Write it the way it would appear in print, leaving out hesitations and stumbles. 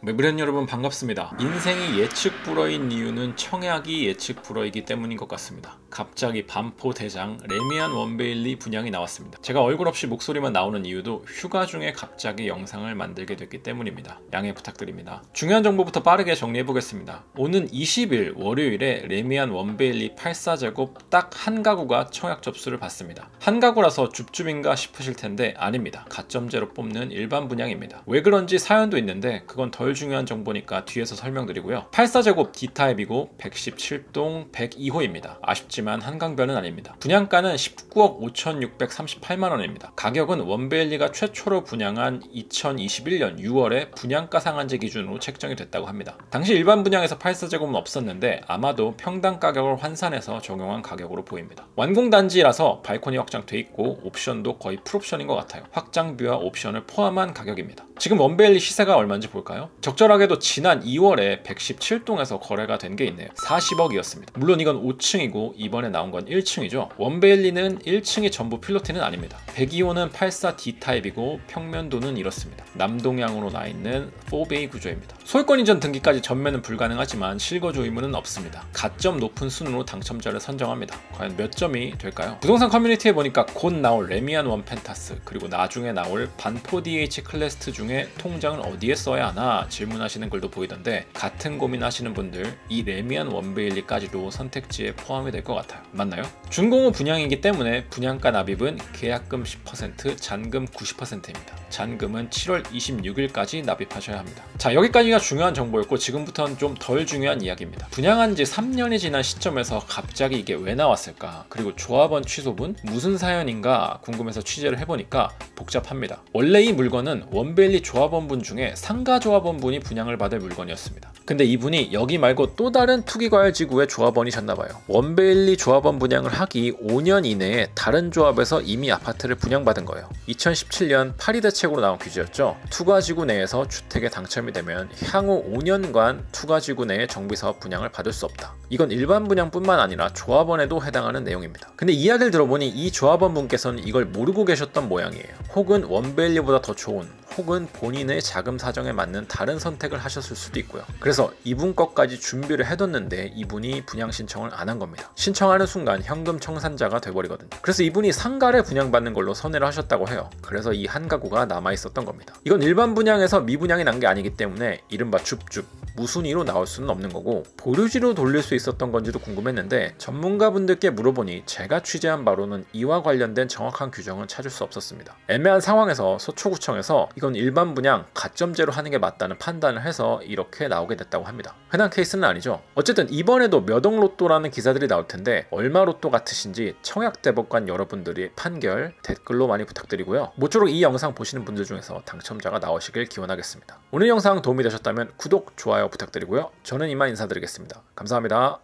매브랜 여러분 반갑습니다. 인생이 예측 불허인 이유는 청약이 예측 불허이기 때문인 것 같습니다. 갑자기 반포 대장 레미안 원베일리 분양이 나왔습니다. 제가 얼굴 없이 목소리만 나오는 이유도 휴가 중에 갑자기 영상을 만들게 됐기 때문입니다. 양해 부탁드립니다. 중요한 정보부터 빠르게 정리해 보겠습니다. 오는 20일 월요일에 레미안 원베일리 84제곱 딱 한 가구가 청약 접수를 받습니다. 한 가구라서 줍줍인가 싶으실 텐데 아닙니다. 가점제로 뽑는 일반 분양입니다. 왜 그런지 사연도 있는데 그건 덜 중요한 정보니까 뒤에서 설명드리고요. 84제곱 D타입이고 117동 102호입니다. 아쉽지만 한강변은 아닙니다. 분양가는 19억 5,638만원입니다. 가격은 원베일리가 최초로 분양한 2021년 6월에 분양가 상한제 기준으로 책정이 됐다고 합니다. 당시 일반 분양에서 84제곱은 없었는데 아마도 평당 가격을 환산해서 적용한 가격으로 보입니다. 완공단지라서 발코니 확장돼 있고 옵션도 거의 풀옵션인 것 같아요. 확장비와 옵션을 포함한 가격입니다. 지금 원베일리 시세가 얼마인지 볼까요? 적절하게도 지난 2월에 117동에서 거래가 된 게 있네요. 40억이었습니다. 물론 이건 5층이고 이번에 나온 건 1층이죠. 원베일리는 1층이 전부 필로티는 아닙니다. 102호는 84 D타입이고 평면도는 이렇습니다. 남동향으로 나 있는 4베이 구조입니다. 소유권 이전 등기까지 전매는 불가능하지만 실거주 의무는 없습니다. 가점 높은 순으로 당첨자를 선정합니다. 과연 몇 점이 될까요? 부동산 커뮤니티에 보니까 곧 나올 레미안 원 펜타스 그리고 나중에 나올 반포 DH 클래스트 중에 통장을 어디에 써야 하나 질문하시는 글도 보이던데 같은 고민하시는 분들 이 레미안 원베일리까지도 선택지에 포함이 될 것 같아요. 맞나요? 준공후 분양이기 때문에 분양가 납입은 계약금 10%, 잔금 90%입니다. 잔금은 7월 26일까지 납입하셔야 합니다. 자, 여기까지가 중요한 정보였고 지금부터는 좀 덜 중요한 이야기입니다. 분양한 지 3년이 지난 시점에서 갑자기 이게 왜 나왔을까? 그리고 조합원 취소분? 무슨 사연인가 궁금해서 취재를 해보니까 복잡합니다. 원래 이 물건은 원베일리 조합원분 중에 상가 조합원분이 분양을 받을 물건이었습니다. 근데 이분이 여기 말고 또 다른 투기과열지구의 조합원이셨나봐요. 원베일리 조합원 분양을 하기 5년 이내에 다른 조합에서 이미 아파트를 분양받은 거예요. 2017년 파리 대책으로 나온 규제였죠. 투과지구 내에서 주택에 당첨이 되면 향후 5년간 투과지구 내에 정비사업 분양을 받을 수 없다. 이건 일반 분양뿐만 아니라 조합원에도 해당하는 내용입니다. 근데 이야기를 들어보니 이 조합원분께서는 이걸 모르고 계셨던 모양이에요. 혹은 원베일리보다 더 좋은 혹은 본인의 자금 사정에 맞는 다른 선택을 하셨을 수도 있고요. 그래서 이분 것까지 준비를 해뒀는데 이분이 분양 신청을 안 한 겁니다. 신청하는 순간 현금 청산자가 돼버리거든요. 그래서 이분이 상가를 분양받는 걸로 선회를 하셨다고 해요. 그래서 이 한 가구가 남아있었던 겁니다. 이건 일반 분양에서 미분양이 난 게 아니기 때문에 이른바 줍줍 무순위로 나올 수는 없는 거고 보류지로 돌릴 수 있었던 건지도 궁금했는데 전문가분들께 물어보니 제가 취재한 바로는 이와 관련된 정확한 규정은 찾을 수 없었습니다. 애매한 상황에서 서초구청에서 이건 일반 분양 가점제로 하는 게 맞다는 판단을 해서 이렇게 나오게 됐다고 합니다. 흔한 케이스는 아니죠. 어쨌든 이번에도 몇억 로또라는 기사들이 나올 텐데 얼마 로또 같으신지 청약대법관 여러분들이 판결 댓글로 많이 부탁드리고요. 모쪼록 이 영상 보시는 분들 중에서 당첨자가 나오시길 기원하겠습니다. 오늘 영상 도움이 되셨다면 구독, 좋아요 부탁드리고요. 저는 이만 인사드리겠습니다. 감사합니다.